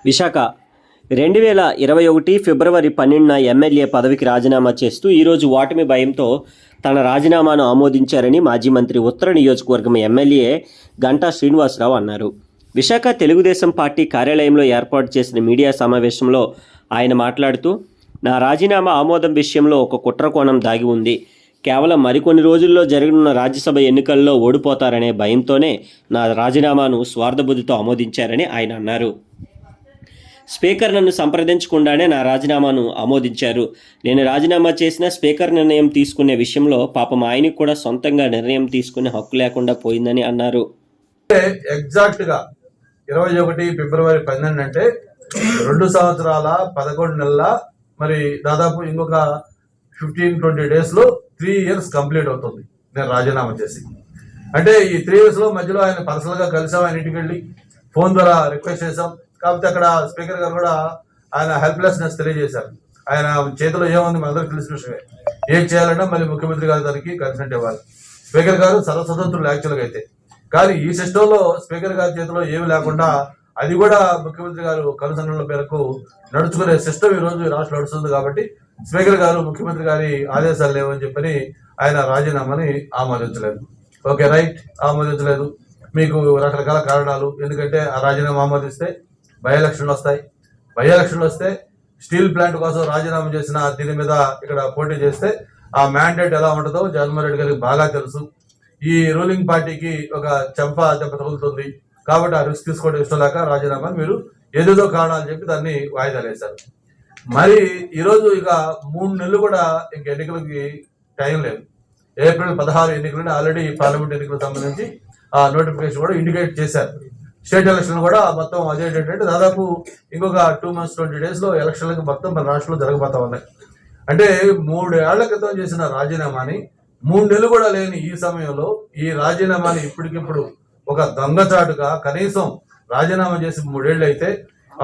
విశాఖ 2021 ఫిబ్రవరి 12న MLA పదవికి రాజీనామా చేస్తూ ఈరోజు ఓటమి భయంతో తన రాజీనామాను ఆమోదించారని మాజీ మంత్రి ఉత్తర నియోజకవర్గం ఎమ్మెల్యే గంటా శ్రీనివాసరావు అన్నారు. విశాఖ తెలుగుదేశం పార్టీ కార్యాలయంలో ఏర్పాటు చేసిన మీడియా సమావేశంలో ఆయన మాట్లాడుతూ, నా రాజీనామా ఆమోదం విషయంలో ఒక కుట్రకోణం దాగి ఉంది. కేవలం మరికొన్ని రోజుల్లో జరగనున్న రాజ్యసభ ఎన్నికల్లో ఓడిపోతారనే భయంతోనే నా రాజీనామాను స్వార్థబుద్ధితో ఆమోదించారని ఆయన అన్నారు. స్పీకర్ నన్ను సంప్రదించకుండానే నా రాజీనామాను ఆమోదించారు. నేను రాజీనామా చేసిన స్పీకర్ నిర్ణయం తీసుకునే విషయంలో పాపం ఆయనకు కూడా సొంతంగా నిర్ణయం తీసుకునే హక్కు లేకుండా పోయిందని అన్నారు. ఎగ్జాక్ట్గా 21 ఫిబ్రవరి 12 అంటే 2 సంవత్సరాల 11 నెలల మరి దాదాపు ఇంకొక 15-20 డేస్లో 3 ఇయర్స్ కంప్లీట్ అవుతుంది నేను రాజీనామా చేసి. అంటే ఈ 3 ఇయర్స్లో మధ్యలో ఆయన పర్సనల్గా కలిసాం, ఆయన ఇంటికి వెళ్ళి ఫోన్ ద్వారా రిక్వెస్ట్ చేసాం. కాకపోతే అక్కడ స్పీకర్ గారు కూడా ఆయన హెల్ప్లెస్నెస్ తెలియజేశారు. ఆయన చేతిలో ఏముంది మనందరికీ తెలిసిన విషయమే. ఏం చేయాలన్నా మళ్ళీ ముఖ్యమంత్రి గారి దానికి కన్సెంట్ ఇవ్వాలి. స్పీకర్ గారు సర్వస్వతంత్రులు యాక్చువల్గా అయితే, కానీ ఈ సిస్టంలో స్పీకర్ గారి చేతిలో ఏమి లేకుండా అది కూడా ముఖ్యమంత్రి గారు కనుసన్నల మేరకు నడుచుకునే సిస్టమ్ ఈ రోజు రాష్ట్రం నడుస్తుంది. కాబట్టి స్పీకర్ గారు ముఖ్యమంత్రి గారి ఆదేశాలు లేవని చెప్పని ఆయన రాజీనామాని ఆమోదించలేదు. Okay, right, ఆమోదించలేదు. మీకు రకరకాల కారణాలు, ఎందుకంటే ఆ రాజీనామా ఆమోదిస్తే బై ఎలక్షన్లు వస్తాయి. బై ఎలక్షన్లు వస్తే స్టీల్ ప్లాంట్ కోసం రాజీనామా చేసిన దీని మీద ఇక్కడ పోటీ చేస్తే ఆ మ్యాండేట్ ఎలా ఉంటుందో జగన్మోహన్ రెడ్డి గారికి బాగా తెలుసు. ఈ రూలింగ్ పార్టీకి ఒక చెంప దెబ్బ తగులుతుంది కాబట్టి ఆ రిస్క్ తీసుకోవడం ఇష్టం లేక రాజీనామా మీరు ఏదేదో కారణాలు చెప్పి దాన్ని వాయిదా వేశారు. మరి ఈరోజు ఇక 3 నెలలు కూడా ఇంక ఎన్నికలకి టైం లేదు. ఏప్రిల్ 16 ఎన్నికలని ఆల్రెడీ పార్లమెంట్ ఎన్నికలకు సంబంధించి ఆ నోటిఫికేషన్ కూడా ఇండికేట్ చేశారు. స్టేట్ ఎలక్షన్ కూడా మొత్తం అదే డేట్ అంటే దాదాపు ఇంకొక 2 months 20 daysలో ఎలక్షన్లకు మొత్తం మన రాష్ట్రంలో జరగబోతా ఉన్నాయి. అంటే 3 ఏళ్ల క్రితం చేసిన రాజీనామాని 3 నెలలు కూడా లేని ఈ సమయంలో ఈ రాజీనామాని ఇప్పటికిప్పుడు ఒక దొంగచాటుగా కనీసం రాజీనామా చేసి 3 ఏళ్ళు అయితే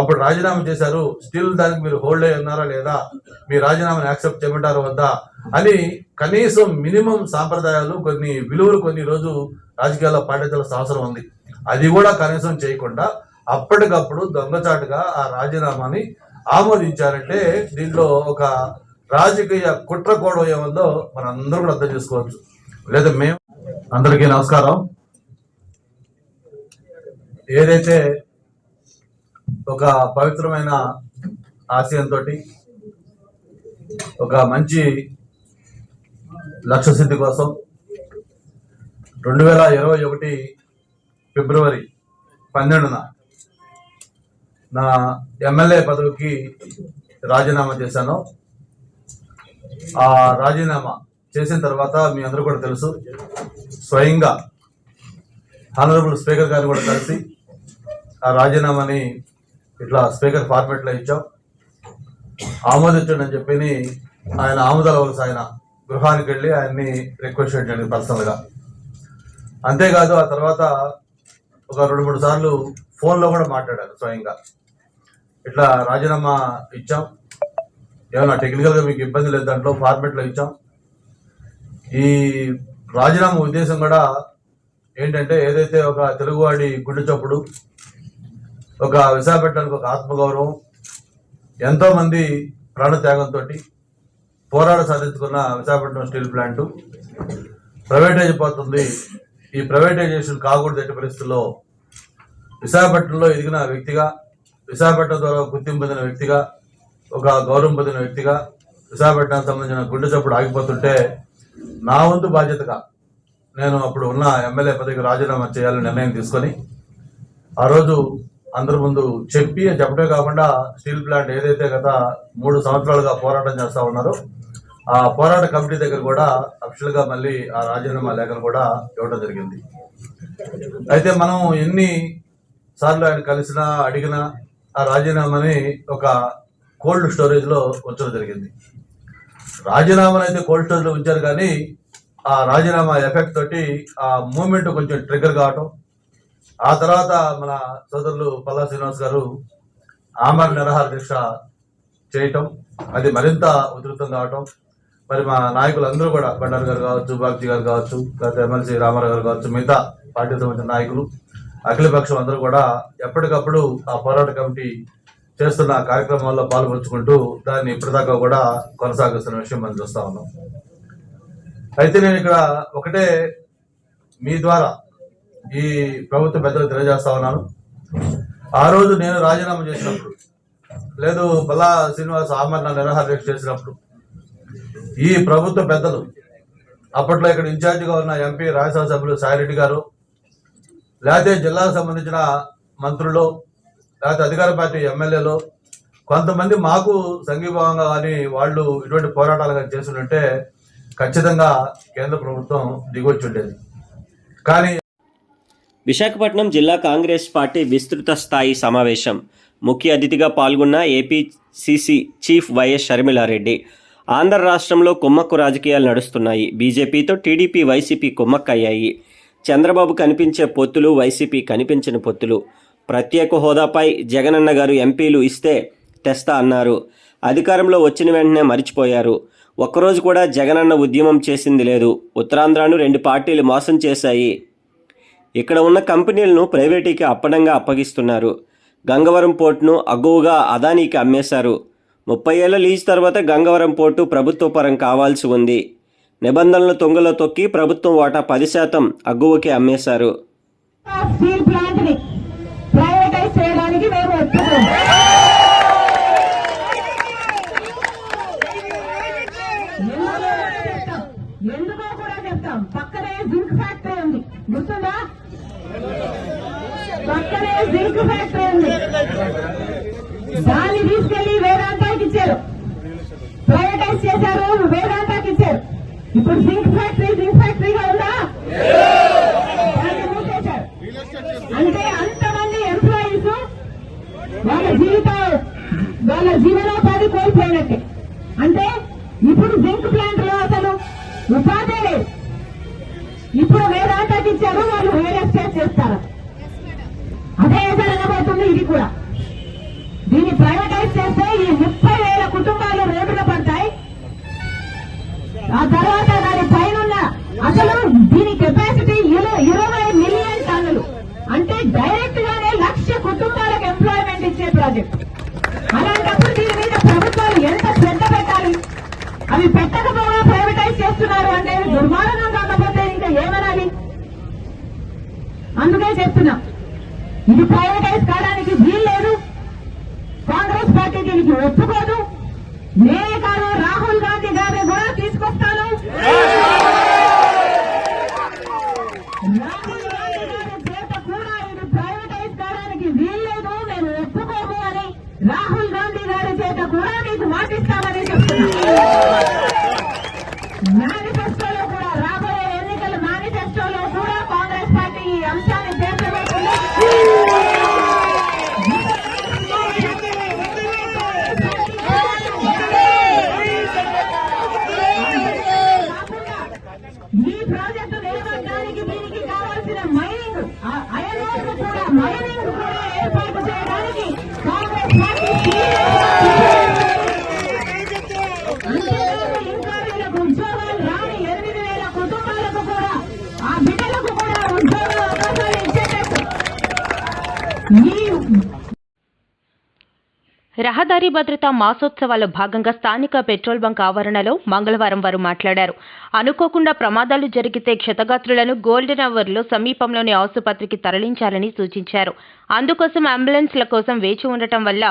అప్పుడు రాజీనామా చేశారు, స్టిల్ దానికి మీరు హోల్డ్ అయి ఉన్నారా లేదా, మీ రాజీనామాని యాక్సెప్ట్ చేయమంటారా వద్దా అని కనీసం మినిమం సాంప్రదాయాలు కొన్ని విలువలు కొన్ని రోజు రాజకీయాల్లో పాటించాల్సిన అవసరం ఉంది. అది కూడా కనీసం చేయకుండా అప్పటికప్పుడు దొంగచాటుగా ఆ రాజీనామాని ఆమోదించారంటే దీంట్లో ఒక రాజకీయ కుట్రకోణం ఏముందో మనం అందరూ కూడా అర్థం చేసుకోవచ్చు. లేదా మేము అందరికీ నమస్కారం. ఏదైతే ఒక పవిత్రమైన ఆశయంతో ఒక మంచి లక్ష్య సిద్ధి కోసం 2021 ఫిబ్రవరి 12న నా ఎమ్మెల్యే పదవికి రాజీనామా చేశాను. ఆ రాజీనామా చేసిన తర్వాత మీ అందరూ కూడా తెలుసు, స్వయంగా హానరబుల్ స్పీకర్ గారిని కూడా కలిసి ఆ రాజీనామాని ఇట్లా స్పీకర్ ఫార్మేట్లో ఇచ్చాం, ఆమోదించండి అని చెప్పి ఆయన ఆమోదాల వలస ఆయన గృహానికి వెళ్ళి ఆయన్ని రిక్వెస్ట్ చేయండి పర్సనల్గా. అంతేకాదు ఆ తర్వాత ఒక 2-3 సార్లు ఫోన్లో కూడా మాట్లాడారు స్వయంగా. ఇట్లా రాజీనామా ఇచ్చాం, ఏమన్నా టెక్నికల్గా మీకు ఇబ్బంది లేదు, దాంట్లో ఫార్మేట్లో ఇచ్చాం. ఈ రాజీనామా ఉద్దేశం కూడా ఏంటంటే ఏదైతే ఒక తెలుగువాడి గుండె చప్పుడు, ఒక విశాఖపట్నానికి ఒక ఆత్మగౌరవం, ఎంతోమంది ప్రాణత్యాగంతో పోరాట సాధించుకున్న విశాఖపట్నం స్టీల్ ప్లాంటు ప్రైవేటైజ్ అయిపోతుంది. ఈ ప్రైవేటైజేషన్ కాకూడదు ఎట్టి పరిస్థితుల్లో. విశాఖపట్నంలో ఎదిగిన వ్యక్తిగా, విశాఖపట్నం ద్వారా గుర్తింపు పొందిన వ్యక్తిగా, ఒక గౌరవం పొందిన వ్యక్తిగా విశాఖపట్నానికి సంబంధించిన గుండె చప్పుడు ఆగిపోతుంటే నా వంతు బాధ్యతగా నేను అప్పుడు ఉన్న ఎమ్మెల్యే పదవికి రాజీనామా చేయాలని నిర్ణయం తీసుకొని ఆ రోజు అందరి ముందు చెప్పడమే కాకుండా స్టీల్ ప్లాంట్ ఏదైతే గత 3 సంవత్సరాలుగా పోరాటం చేస్తూ ఉన్నారో ఆ పోరాట కమిటీ దగ్గర కూడా అఫిషియల్గా మళ్ళీ ఆ రాజీనామా లేఖను కూడా ఇవ్వడం జరిగింది. అయితే మనం ఎన్ని సార్లు ఆయన కలిసినా అడిగినా ఆ రాజీనామాని ఒక కోల్డ్ స్టోరేజ్లో ఉంచడం జరిగింది. రాజీనామాని అయితే కోల్డ్ స్టోరేజ్లో ఉంచారు, కానీ ఆ రాజీనామా ఎఫెక్ట్ తోటి ఆ మూమెంట్ కొంచెం ట్రిగర్ కావటం, ఆ తర్వాత మన సోదరులు పల్లా శ్రీనివాస్ గారు ఆమరణ నిరాహార దీక్ష చేయటం, అది మరింత ఉధృతం కావటం, మరి మా నాయకులు అందరూ కూడా బండారు గారు కావచ్చు, బాబ్జీ గారు కావచ్చు, లేకపోతే ఎమ్మెల్సీ రామారావు గారు కావచ్చు, మిగతా పార్టీకి సంబంధించిన నాయకులు, అఖిలపక్షం అందరూ కూడా ఎప్పటికప్పుడు ఆ పోరాట కమిటీ చేస్తున్న కార్యక్రమాల్లో పాల్పంచుకుంటూ దాన్ని ఇప్పటిదాకా కూడా కొనసాగిస్తున్న విషయం మనం చూస్తా ఉన్నాం. అయితే నేను ఇక్కడ ఒకటే మీ ద్వారా ఈ ప్రభుత్వ పెద్దలు తెలియజేస్తా ఉన్నాను. ఆ రోజు నేను రాజీనామా చేసినప్పుడు, లేదు బల్లా శ్రీనివాస్ ఆమరణ నిరాహార దీక్ష చేసినప్పుడు ఈ ప్రభుత్వ పెద్దలు, అప్పట్లో ఇక్కడ ఇన్ఛార్జిగా ఉన్న ఎంపీ రాజ్యసభ సభ్యులు సాయిరెడ్డి గారు, లేకపోతే జిల్లాకు సంబంధించిన మంత్రులు, లేకపోతే అధికార పార్టీ ఎమ్మెల్యేలు కొంతమంది మాకు సంఘీభావంగా కానీ వాళ్ళు ఇటువంటి పోరాటాలు కానీ చేస్తుంటే ఖచ్చితంగా కేంద్ర ప్రభుత్వం దిగొచ్చి ఉండేది. కానీ విశాఖపట్నం జిల్లా కాంగ్రెస్ పార్టీ విస్తృత స్థాయి సమావేశం. ముఖ్య అతిథిగా పాల్గొన్న APCC chief YS Sharmila Reddy. Andhra రాష్ట్రంలో కుమ్మక్కు రాజకీయాలు నడుస్తున్నాయి. బీజేపీతో టీడీపీ వైసీపీ కుమ్మక్కయ్యాయి. చంద్రబాబు కనిపించే పొత్తులు, వైసీపీ కనిపించిన పొత్తులు. ప్రత్యేక హోదాపై జగనన్న గారు ఎంపీలు ఇస్తే తెస్తా అన్నారు. అధికారంలో వచ్చిన వెంటనే మరిచిపోయారు. ఒక్కరోజు కూడా జగనన్న ఉద్యమం చేసింది లేదు. ఉత్తరాంధ్రను 2 పార్టీలు మోసం చేశాయి. ఇక్కడ ఉన్న కంపెనీలను ప్రైవేటీకి అప్పనంగా అప్పగిస్తున్నారు. గంగవరం పోర్టును అగ్గువగా అదానీకి అమ్మేశారు. 30 ఏళ్ల లీజ్ తర్వాత గంగవరం పోర్టు ప్రభుత్వ పరం కావాల్సి ఉంది. నిబంధనలను తొంగలో తొక్కి ప్రభుత్వం వాటా 10% అగ్గువకి అమ్మేశారు. స్టీల్ ప్లాంట్ ని ప్రైవేటైజ్ చేయడానికి మేము ఒప్పుకోము. ఎందుకో కూడా చెప్తాం. పక్కనే జింక్ ఫ్యాక్టరీ ఉంది, గుర్తుందా? పక్కనే జింక్ ఫ్యాక్టరీ ఉంది. దాన్ని తీసుకెళ్లి వేదాంతాకి ఇచ్చారు, ప్రైవేటైజ్ చేశారు, వేదాంతాకి ఇచ్చారు. ఇప్పుడు జింక్ ఫ్యాక్టరీగా ఉందా? దాన్ని మూసేశారు. అంటే అంతమంది ఎంప్లాయీస్ వాళ్ళ జీవనోపాధి కోల్పోయినట్టే. అంటే ఇప్పుడు జింక్ ప్లాంట్ లో అసలు ఉపాధి లేదు. ఇప్పుడు వేదాంతాకి ఇచ్చారు, వాళ్ళు రియల్ ఎస్టేట్ చేస్తారు. అదే జరగబోతుంది ఇది కూడా. దీన్ని ప్రైవేటైజ్ చేస్తే ఈ 30,000 కుటుంబాలు రోడ్డున పడతాయి. ఆ తర్వాత దాని పైన అసలు దీని కెపాసిటీ 20 మిలియన్ టన్నులు. అంటే డైరెక్ట్ గానే 1,00,000 కుటుంబాలకు ఎంప్లాయ్మెంట్ ఇచ్చే ప్రాజెక్ట్. అలాంటప్పుడు దీని మీద ప్రభుత్వాలు ఎంత శ్రద్ధ పెట్టాలి? అవి పెట్టకపోగా ప్రైవేటైజ్ చేస్తున్నారు అంటే దుర్మార్గం కాకపోతే ఇంకా ఏమనాలి? అందుకే చెప్తున్నా, ఇది ప్రైవేటైజ్ కావడానికి వీల్లేదు. కాంగ్రెస్ పార్టీ దీనికి ఒప్పుకోదు. నేనే కాదు, రాహుల్ గాంధీ గారిని కూడా తీసుకొస్తాను. రాహుల్ గాంధీ గారి చేత కూడా ఇది ప్రైవేటైజ్ కావడానికి వీల్లేదు, మేము ఒప్పుకోము అని రాహుల్ గాంధీ గారి చేత కూడా మీకు మాటిస్తామని చెప్తున్నా. మేనిఫెస్టోలో కూడా, రాబోయే ఎన్నికల మేనిఫెస్టోలో కూడా కాంగ్రెస్ పార్టీ ఈ అంశాన్ని చేర్చబోతుంది. ఈ ప్రాజెక్టు నిర్మాణానికి దీనికి కావాల్సిన మైనింగ్, అయన్ కూడా మైనింగ్ కూడా ఏర్పాటు చేయడానికి కాంగ్రెస్ పార్టీ అంతేకాదు ఇంకా వీళ్ళకు ఉద్యోగాలు రాని 8,000 కుటుంబాలకు కూడా, ఆ బిడ్డలకు కూడా ఉద్యోగ అవకాశాలు ఇచ్చేటట్టు రహదారి భద్రతా మాసోత్సవాల్లో భాగంగా స్థానిక పెట్రోల్ బంక్ ఆవరణలో మంగళవారం వారు మాట్లాడారు. అనుకోకుండా ప్రమాదాలు జరిగితే క్షతగాత్రులను గోల్డెన్ అవర్లో సమీపంలోని ఆసుపత్రికి తరలించాలని సూచించారు. అందుకోసం అంబులెన్స్ల కోసం వేచి ఉండటం వల్ల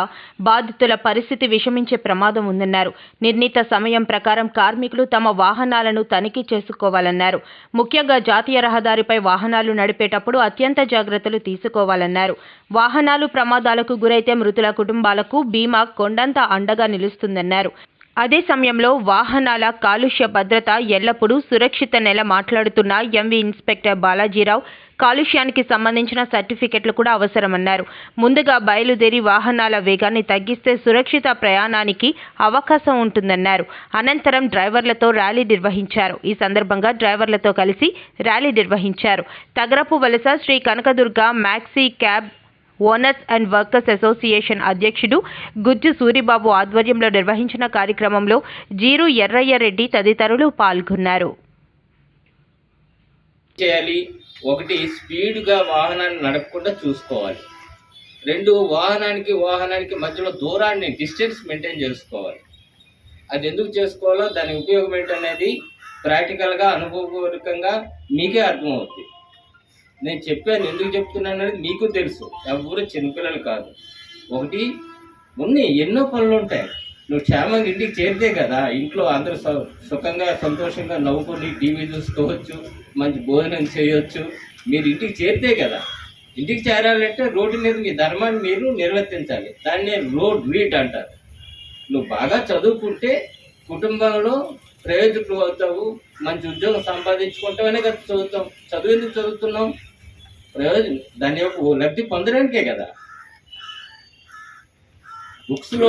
బాధితుల పరిస్థితి విషమించే ప్రమాదం ఉందన్నారు. నిర్ణీత సమయం ప్రకారం కార్మికులు తమ వాహనాలను తనిఖీ చేసుకోవాలన్నారు. ముఖ్యంగా జాతీయ రహదారిపై వాహనాలు నడిపేటప్పుడు అత్యంత జాగ్రత్తలు తీసుకోవాలన్నారు. వాహనాలు ప్రమాదాలకు గురైతే మృతుల కుటుంబాలకు బీమా కొండంత అండగా నిలుస్తుందన్నారు. అదే సమయంలో వాహనాల కాలుష్య భద్రత ఎల్లప్పుడూ సురక్షిత నెల మాట్లాడుతున్న ఎంవి ఇన్స్పెక్టర్ బాలాజీరావు కాలుష్యానికి సంబంధించిన సర్టిఫికెట్లు కూడా అవసరమన్నారు. ముందుగా బయలుదేరి వాహనాల వేగాన్ని తగ్గిస్తే సురక్షిత ప్రయాణానికి అవకాశం ఉంటుందన్నారు. అనంతరం డ్రైవర్లతో ర్యాలీ నిర్వహించారు. ఈ సందర్భంగా డ్రైవర్లతో కలిసి ర్యాలీ నిర్వహించారు. Tagarapu Valasa Sri Kanakadurga maxi cab owners and workers association అధ్యక్షుడు గుజ్జు సూరిబాబు ఆధ్వర్యంలో నిర్వహించిన కార్యక్రమంలో జీరు ఎర్రయ్యరెడ్డి తదితరులు పాల్గొన్నారు. ఒకటి స్పీడ్గా వాహనాన్ని నడపకుండా చూసుకోవాలి. వాహనానికి మధ్యలో దూరాన్ని డిస్టెన్స్ మెయింటైన్ చేసుకోవాలి. అది ఎందుకు చేసుకోవాలో దాని ఉపయోగం ఏంటనేది ప్రాక్టికల్గా అనుభవపూర్వకంగా మీకే అర్థమవుతుంది. నేను చెప్పాను, ఎందుకు చెప్తున్నాను అనేది మీకు తెలుసు, ఎవరు చిన్నపిల్లలు కాదు. ఒకటి ఉన్నాయి, ఎన్నో పనులు ఉంటాయి. నువ్వు క్షేమంగా ఇంటికి చేరితే కదా ఇంట్లో అందరూ సుఖంగా సంతోషంగా నవ్వుకొని టీవీ చూసుకోవచ్చు, మంచి భోజనం చేయవచ్చు. మీరు ఇంటికి చేరితే కదా. ఇంటికి చేరాలంటే రోడ్డు మీద మీ ధర్మాన్ని మీరు నిర్వర్తించాలి. దాన్నే రోడ్ రీడ్ అంటారు. నువ్వు బాగా చదువుకుంటే కుటుంబంలో ప్రయోజకులు అవుతావు, మంచి ఉద్యోగం సంపాదించుకుంటావనే కదా చదువుతాం. చదువు ఎందుకు చదువుతున్నాం? ప్రయోజనం, దాని యొక్క లబ్ధి పొందడానికే కదా. బుక్స్లో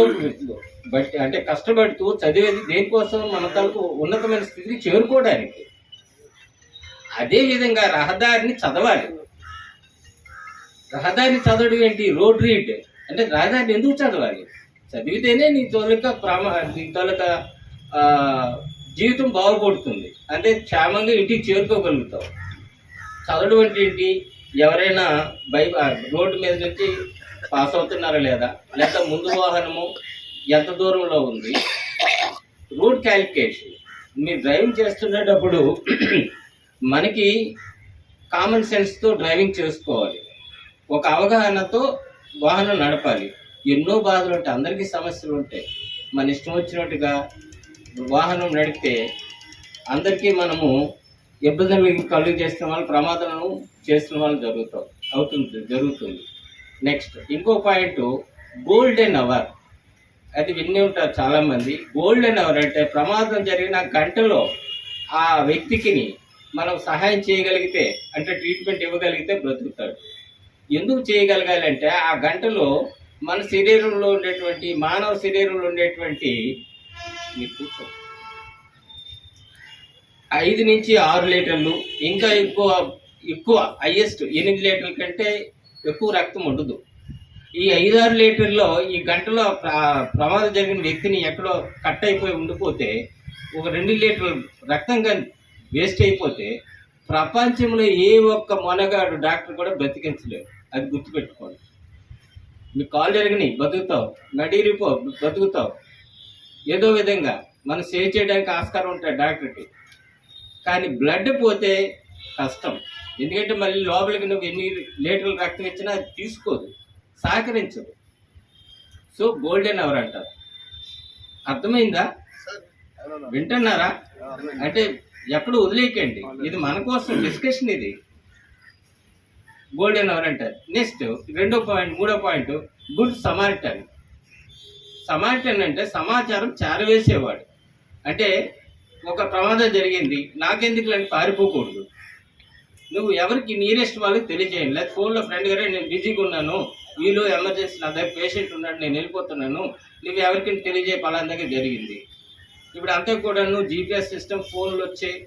బట్టి అంటే కష్టపడుతూ చదివేది దేనికోసం? మన తలకు ఉన్నతమైన స్థితికి చేరుకోవడానికి. అదేవిధంగా రహదారిని చదవాలి. రహదారిని చదవడం ఏంటి? రోడ్ రీడ్ అంటే రహదారిని ఎందుకు చదవాలి? చదివితేనే నీ తొలక జీవితం బాగుపడుతుంది, అంటే క్షేమంగా ఇంటికి చేరుకోగలుగుతావు. చదవడం అంటే ఏంటి? ఎవరైనా రోడ్డు మీద నుంచి పాస్ అవుతున్నారా లేదా, లేక ముందు వాహనము ఎంత దూరంలో ఉంది, రోడ్ క్యాలిక్యులేషన్. మీరు డ్రైవింగ్ చేస్తున్నప్పుడు మనకి కామన్ సెన్స్తో డ్రైవింగ్ చేసుకోవాలి, ఒక అవగాహనతో వాహనం నడపాలి. ఎన్నో బాధలు ఉంటాయి, అందరికీ సమస్యలు ఉంటాయి. మన ఇష్టం వచ్చినట్టుగా వాహనం నడిపితే అందరికీ మనము ఇబ్బందులు కలుగు చేస్తున్న వాళ్ళు, ప్రమాదాలను చేస్తున్న వాళ్ళు జరుగుతుంది. నెక్స్ట్ ఇంకో పాయింట్, గోల్డెన్ అవర్. అది విని ఉంటారు చాలామంది. గోల్డెన్ అవర్ అంటే ప్రమాదం జరిగిన గంటలో ఆ వ్యక్తికి మనం సహాయం చేయగలిగితే, అంటే ట్రీట్మెంట్ ఇవ్వగలిగితే బ్రతుకుతాడు. ఎందుకు చేయగలగాలంటే ఆ గంటలో మన శరీరంలో ఉండేటువంటి, మానవ శరీరంలో ఉండేటువంటి 5 నుంచి 6 లీటర్లు, ఇంకా ఎక్కువ హైయెస్ట్ 8 లీటర్ల కంటే ఎక్కువ రక్తం ఉండదు. ఈ 5-6 లీటర్లో ఈ గంటలో ప్రమాదం జరిగిన వ్యక్తిని ఎక్కడో కట్ అయిపోయి ఉండిపోతే, ఒక 2 లీటర్ల రక్తం కానీ వేస్ట్ అయిపోతే ప్రపంచంలో ఏ ఒక్క మొనగాడు డాక్టర్ కూడా బ్రతికించలేడు. అది గుర్తుపెట్టుకోండి. మీ కాళ్ళు ఎరగని బతుకుతావు, నడిరిపో బతుకుతావు. ఏదో విధంగా మనం సేవ్ చేయడానికి ఆస్కారం ఉంటుంది డాక్టర్కి. కానీ బ్లడ్ పోతే కష్టం. ఎందుకంటే మళ్ళీ లోపలికి నువ్వు ఎన్ని లీటర్లు రక్తం ఇచ్చినా అది తీసుకోదు, సహకరించదు. సో గోల్డెన్ అవర్ అంటారు. అర్థమైందా? వింటున్నారా? అంటే ఎప్పుడు వదిలేయకండి, ఇది మన కోసం డిస్కషన్. ఇది గోల్డెన్ అవర్ అంటారు. నెక్స్ట్ మూడో పాయింట్ గుడ్ సమారిటన్. సమారిటన్ అంటే సమాచారం చేరవేసేవాడు. అంటే ఒక ప్రమాదం జరిగింది, నాకెందుకులని పారిపోకూడదు. నువ్వు ఎవరికి నియరెస్ట్ వాళ్ళకి తెలియజేయండి. లేదా ఫోన్లో ఫ్రెండ్ గారే నేను బిజీగా ఉన్నాను, వీళ్ళు ఎమర్జెన్సీ, నా దగ్గర పేషెంట్ ఉన్నాడు, నేను వెళ్ళిపోతున్నాను, నువ్వు ఎవరికి తెలియజేయ పలానా దగ్గర జరిగింది. ఇప్పుడు అంతా కూడా జీపీఎస్ సిస్టమ్ ఫోన్లు వచ్చాయి,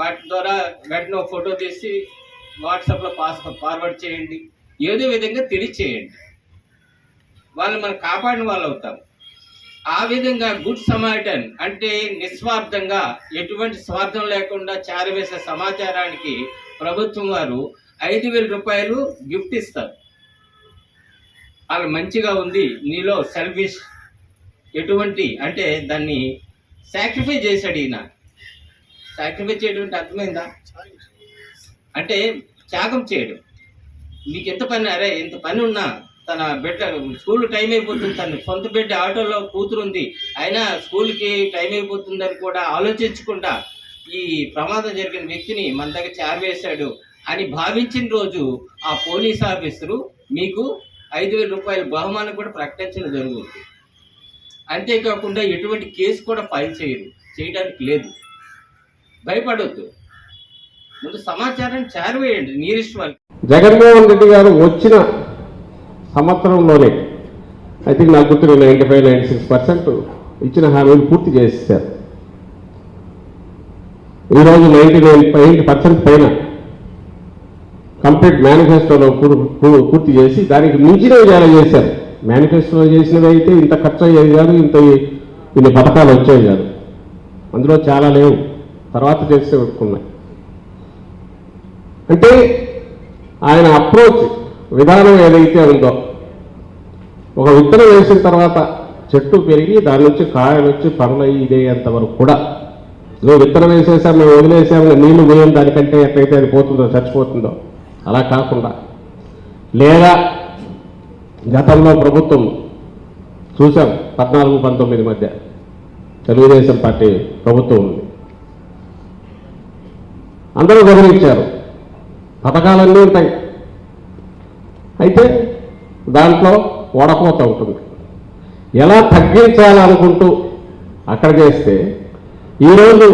వాటి ద్వారా వెంటనే ఒక ఫోటో తీసి వాట్సాప్లో ఫార్వర్డ్ చేయండి. ఏదో విధంగా తెలియచేయండి, వాళ్ళు మనం కాపాడిన వాళ్ళు అవుతాం. ఆ విధంగా గుడ్ సమారిటన్ అంటే నిస్వార్థంగా, ఎటువంటి స్వార్థం లేకుండా చేరవేసే సమాచారానికి ప్రభుత్వం వారు 5,000 రూపాయలు గిఫ్ట్ ఇస్తారు. వాళ్ళు మంచిగా ఉంది, నీలో సెల్ఫిష్ ఎటువంటి అంటే దాన్ని సాక్రిఫై చేశాడు ఈయన. సాక్రిఫై చేయడం అంటే అర్థమైందా? అంటే త్యాగం చేయడం. మీకు ఎంత పని, అరే ఇంత పని ఉన్నా తన బిడ్డ స్కూల్ టైం అయిపోతుంది, తన సొంత బిడ్డ ఆటోలో కూతురుంది, అయినా స్కూల్కి టైం అయిపోతుందని కూడా ఆలోచించకుండా ఈ ప్రమాదం జరిగిన వ్యక్తిని మన దగ్గర చేరవేశాడు అని భావించిన రోజు ఆ పోలీస్ ఆఫీసరు మీకు 5,000 రూపాయల బహుమానం కూడా ప్రకటించడం జరుగుతుంది. అంతేకాకుండా ఎటువంటి కేసు కూడా ఫైల్ చేయడానికి లేదు. భయపడొద్దు, ముందు సమాచారాన్ని చేరవేయండి నియరెస్ట్ వాళ్ళకి. జగన్మోహన్ రెడ్డి గారు వచ్చిన సంవత్సరంలోనే ఐ థింక్ నాకు గుర్తు 95-96% ఇచ్చిన హామీలు పూర్తి చేసేసారు. ఈరోజు 99% పైన కంప్లీట్ మేనిఫెస్టోలో పూర్తి చేసి దానికి మించినవి చాలా చేశారు. మేనిఫెస్టోలో చేసినవి అయితే ఇంత ఖర్చు అయ్యేది కాదు, ఇన్ని పథకాలు వచ్చేవి కాదు. అందులో చాలా లేవు, తర్వాత చేస్తే పెట్టుకున్నాయి. అంటే ఆయన అప్రోచ్ విధానం ఏదైతే ఉందో ఒక విత్తనం వేసిన తర్వాత చెట్టు పెరిగి దాని నుంచి కాయలు వచ్చి పండ్లు ఇదేంత వరకు కూడా నువ్వు విత్తనం వేసేసాం, మేము వదిలేసాము, నీళ్లు పోయాం, దానికంటే ఎట్లయితే అది పోతుందో చచ్చిపోతుందో అలా కాకుండా, లేదా గతంలో ప్రభుత్వం చూసాం 14-19 మధ్య తెలుగుదేశం పార్టీ ప్రభుత్వం ఉంది, అందరూ గమనించారు, పథకాలన్నీ ఉంటాయి, అయితే దాంట్లో వడపోత ఉంటుంది. ఎలా తగ్గించాలనుకుంటూ అక్కడ చేస్తే ఈరోజు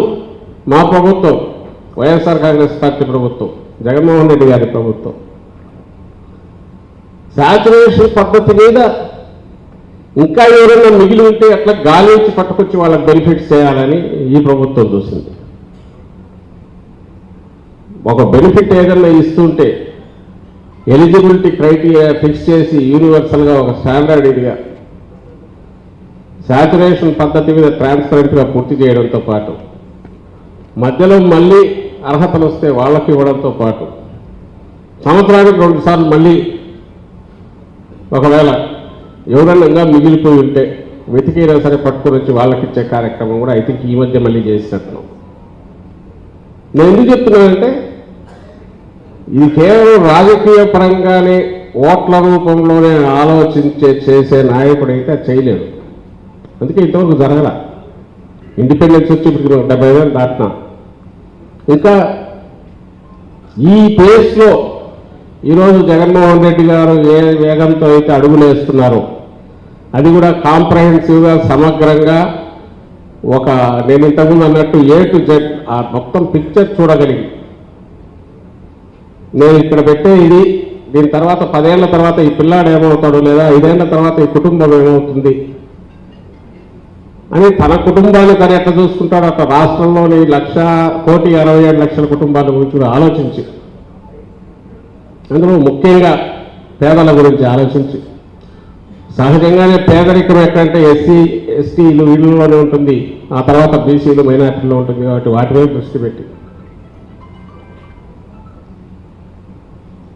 మా ప్రభుత్వం, వైఎస్ఆర్ కాంగ్రెస్ పార్టీ ప్రభుత్వం, జగన్మోహన్ రెడ్డి గారి ప్రభుత్వం శాచురేషన్ పద్ధతి మీద ఇంకా ఎవరైనా మిగిలి ఉంటే అట్లా గాలి నుంచి పట్టుకొచ్చి వాళ్ళకి బెనిఫిట్స్ చేయాలని ఈ ప్రభుత్వం చూసింది. ఒక బెనిఫిట్ ఏదైనా ఇస్తుంటే ఎలిజిబిలిటీ క్రైటీరియా ఫిక్స్ చేసి యూనివర్సల్గా ఒక స్టాండర్డ్ ఇదిగా శాచురేషన్ పద్ధతి మీద ట్రాన్స్పరెంట్గా పూర్తి చేయడంతో పాటు మధ్యలో మళ్ళీ అర్హతలు వస్తే వాళ్ళకి ఇవ్వడంతో పాటు సంవత్సరానికి 2 సార్లు మళ్ళీ ఒకవేళ ఎవరన్నా ఇంకా మిగిలిపోయి ఉంటే వెతికైనా సరే పట్టుకొని వచ్చి వాళ్ళకి ఇచ్చే కార్యక్రమం కూడా ఐ థింక్ ఈ మధ్య మళ్ళీ చేసినట్టున్నాం. నేను ఎందుకు చెప్తున్నానంటే ఇది కేవలం రాజకీయ పరంగానే ఓట్ల రూపంలోనే చేసే నాయకుడు అయితే అది చేయలేడు. అందుకే ఇంతవరకు జరగల. ఇండిపెండెన్స్ వచ్చి ఇప్పుడు 70,000 దాటినా ఇంకా ఈ పేస్లో ఈరోజు జగన్మోహన్ రెడ్డి గారు ఏ వేగంతో అయితే అడుగులు వేస్తున్నారో అది కూడా కాంప్రహెన్సివ్గా సమగ్రంగా ఒక నేను ఇంతకుముందు అన్నట్టు A to Z ఆ మొత్తం పిక్చర్ చూడగలిగి నేను ఇక్కడ పెట్టే ఇది దీని తర్వాత 10 ఏళ్ల తర్వాత ఈ పిల్లాడు ఏమవుతాడు లేదా 5 ఏళ్ల తర్వాత ఈ కుటుంబం ఏమవుతుంది అని తన కుటుంబాన్ని తను ఎట్లా చూసుకుంటాడో అట్లా రాష్ట్రంలోని 1,67,00,000 కుటుంబాల గురించి కూడా ఆలోచించి అందులో ముఖ్యంగా పేదల గురించి ఆలోచించి సహజంగానే పేదరికం ఎక్కడంటే ఎస్సీ ఎస్టీలు వీళ్ళలోనే ఉంటుంది, ఆ తర్వాత బీసీలు మైనార్టీలో ఉంటుంది కాబట్టి వాటి మీద దృష్టి పెట్టి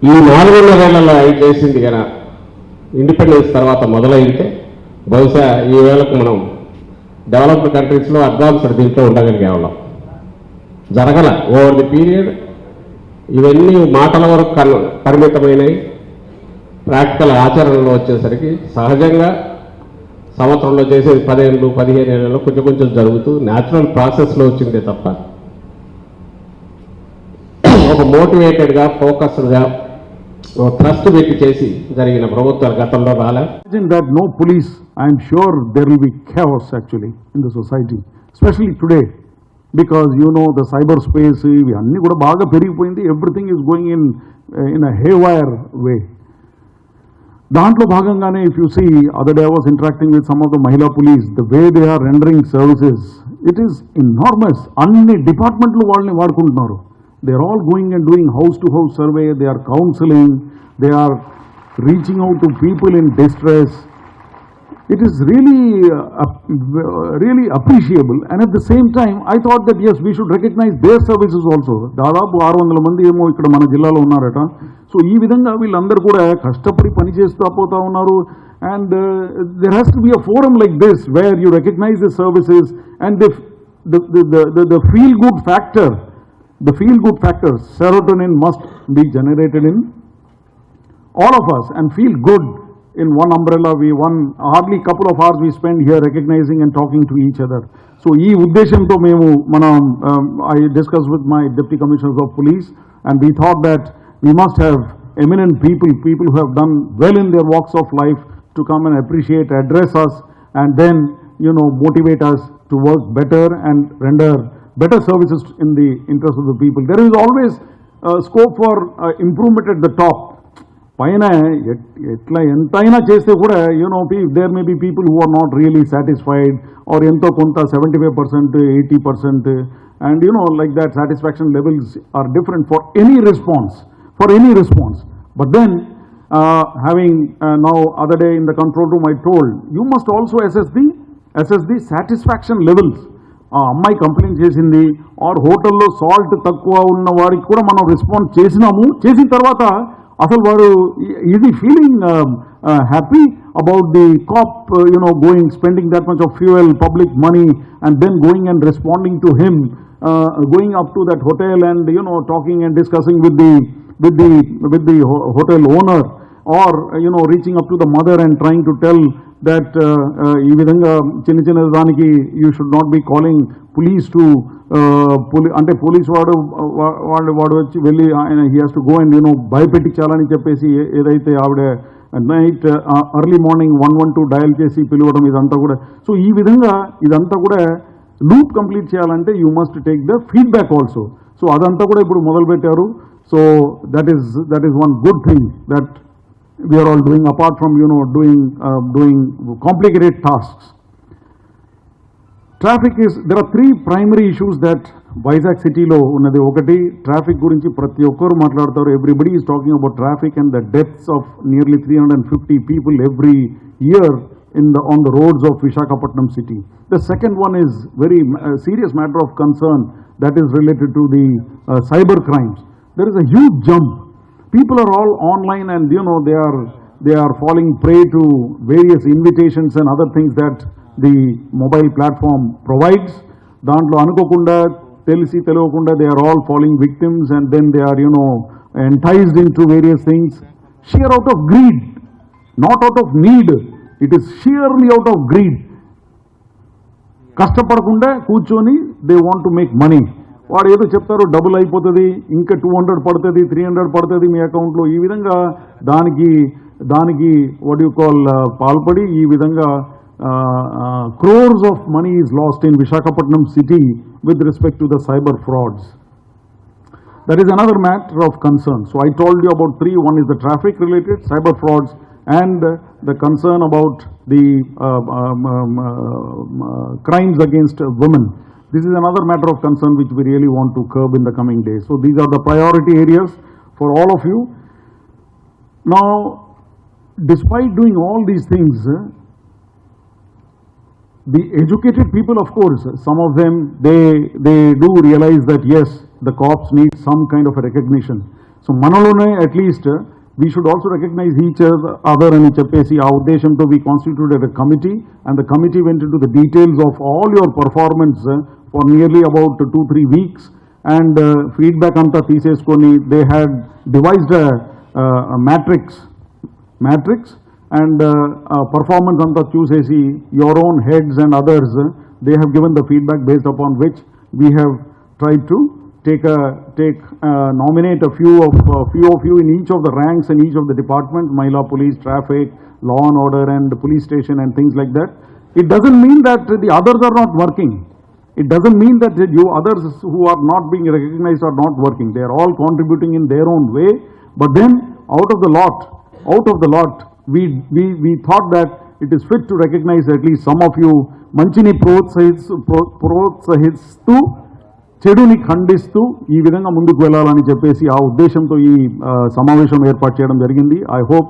ఈ 4.5 ఏళ్లలో అవి చేసింది కదా ఇండిపెండెన్స్ తర్వాత మొదలైతే బహుశా ఈ వేళకు మనం డెవలప్డ్ కంట్రీస్లో అడ్వాన్స్డ్ దీంట్లో ఉండగలిగే వాళ్ళం. జరగల ఓవర్ ది పీరియడ్ ఇవన్నీ మాటల వరకు పరిమితమైనవి. ప్రాక్టికల్ ఆచరణలో వచ్చేసరికి సహజంగా సంవత్సరంలో చేసేది 10 ఏళ్ళు 15 ఏళ్ళలో కొంచెం కొంచెం జరుగుతూ న్యాచురల్ ప్రాసెస్లో వచ్చిందే తప్ప ఒక మోటివేటెడ్గా ఫోకస్డ్గా ట్రస్ట్ పెట్టి చేసి జరిగిన ప్రభుత్వాలు గతంలో రాలే. Imagine that no police, I am sure there will be chaos actually in the society, especially today, because you know the cyberspace, ivi anni kuda baga perigipoyindi, everything is going in a haywire way. Dantlo bhagangane if you see, other day I was interacting with some of the Mahila police, the way they are rendering services, it is enormous. Anni department lo vallani vadukuntunnaru. They are all going and doing house to house survey, they are counseling, they are reaching out to people in distress. It is really appreciable, and at the same time I thought that yes, we should recognize their services also. Dadapu 600 mandi emo ikkada mana jillalo unnarata. So ee vidhanga villandaru kuda kashtapadi pani chestu apota unnaru, and there has to be a forum like this where you recognize the services and the feel good factor. The feel-good factor, serotonin, must be generated in all of us and feel good in one umbrella. Hardly couple of hours we spend here recognizing and talking to each other. So, ee uddeshamto memu I discussed with my deputy commissioners of police, and we thought that we must have eminent people who have done well in their walks of life to come and appreciate, address us, and then motivate us to work better and render better services in the interest of the people. There is always scope for improvement at the top. Paina etla entaina cheste kuda there may be people who are not really satisfied, or ento konta 75% 80%, and like that satisfaction levels are different for any response. But then having now other day in the control room I told you must also assess the satisfaction levels. ఆ అమ్మాయి complaint చేసింది, are హోటల్లో salt తక్కువ ఉన్న వారికి కూడా మనం response చేసినాము. చేసిన తర్వాత అసలు వాడు is feeling happy about the cop spending that much of fuel, public money, and then going and responding to him, going up to that hotel and talking and discussing with the hotel owner, or reaching up to the mother and trying to tell that ee vidhanga chinna chinna daniki you should not be calling police to ante police vaadu vachi velli he has to go and భయపెట్టించాలని చెప్పేసి ఏదైతే ఆవిడ night early morning 112 dial చేసి పిలవడం ఇదంతా కూడా. So ఈ విధంగా ఇదంతా కూడా లూప్ కంప్లీట్ చేయాలంటే you must take the feedback also. So అదంతా కూడా ఇప్పుడు మొదలుపెట్టారు. So that is one good thing that we are all doing apart from doing complicated tasks. Traffic there are three primary issues that Vizag సిటీలో ఉన్నది. ఒకటి traffic గురించి ప్రతి ఒక్కరు మాట్లాడతారు. Everybody is talking about traffic and the deaths of nearly 350 people every year on the roads of Visakhapatnam city. The second one is very serious matter of concern that is related to the cyber crimes. There is a huge jump. People are all online and they are falling prey to various invitations and other things that the mobile platform provides. దాంట్లో అనుకోకుండా తెలిసి తెలియకుండా they are all falling victims and then they are enticed into various things sheer out of greed, not out of need. It is sheerly out of greed. కష్టపడకుండా కూర్చొని they want to make money. వాడు ఏదో చెప్తారు double అయిపోతుంది, ఇంకా 200 పడుతుంది, 300 పడుతుంది మీ అకౌంట్లో. ఈ విధంగా దానికి what you call పాల్పడి ఈ విధంగా crores of money is lost in Visakhapatnam city with respect to the cyber frauds. That is another matter of concern. So I told you about three. One is the traffic related, cyber frauds, and the concern about the crimes against women. This is another matter of concern which we really want to curb in the coming days. So these are the priority areas for all of you. Now, despite doing all these things, the educated people, of course, some of them, they do realize that yes, the cops need some kind of a recognition. So manalone at least we should also recognize each other and cheppesi aa uddeshamto we constituted a committee, and the committee went into the details of all your performance for nearly about 2-3 weeks, and feedback anta teeseskoni they had devised a matrix and performance anta choosesi your own heads and others they have given the feedback based upon which we have tried to nominate a few of you in each of the ranks in each of the departments, Mahila Police, Traffic, Law and Order, and Police Station and things like that. It doesn't mean that the others are not working. It doesn't mean that you others who are not being recognized are not working. They are all contributing in their own way. But then out of the lot, we thought that it is fit to recognize at least some of you. Manchini ప్రోత్సహిస్తూ చెడుని ఖండిస్తూ ఈ విధంగా ముందుకు వెళ్ళాలని చెప్పేసి ఆ ఉద్దేశంతో ఈ సమావేశం ఏర్పాటు చేయడం జరిగింది. I hope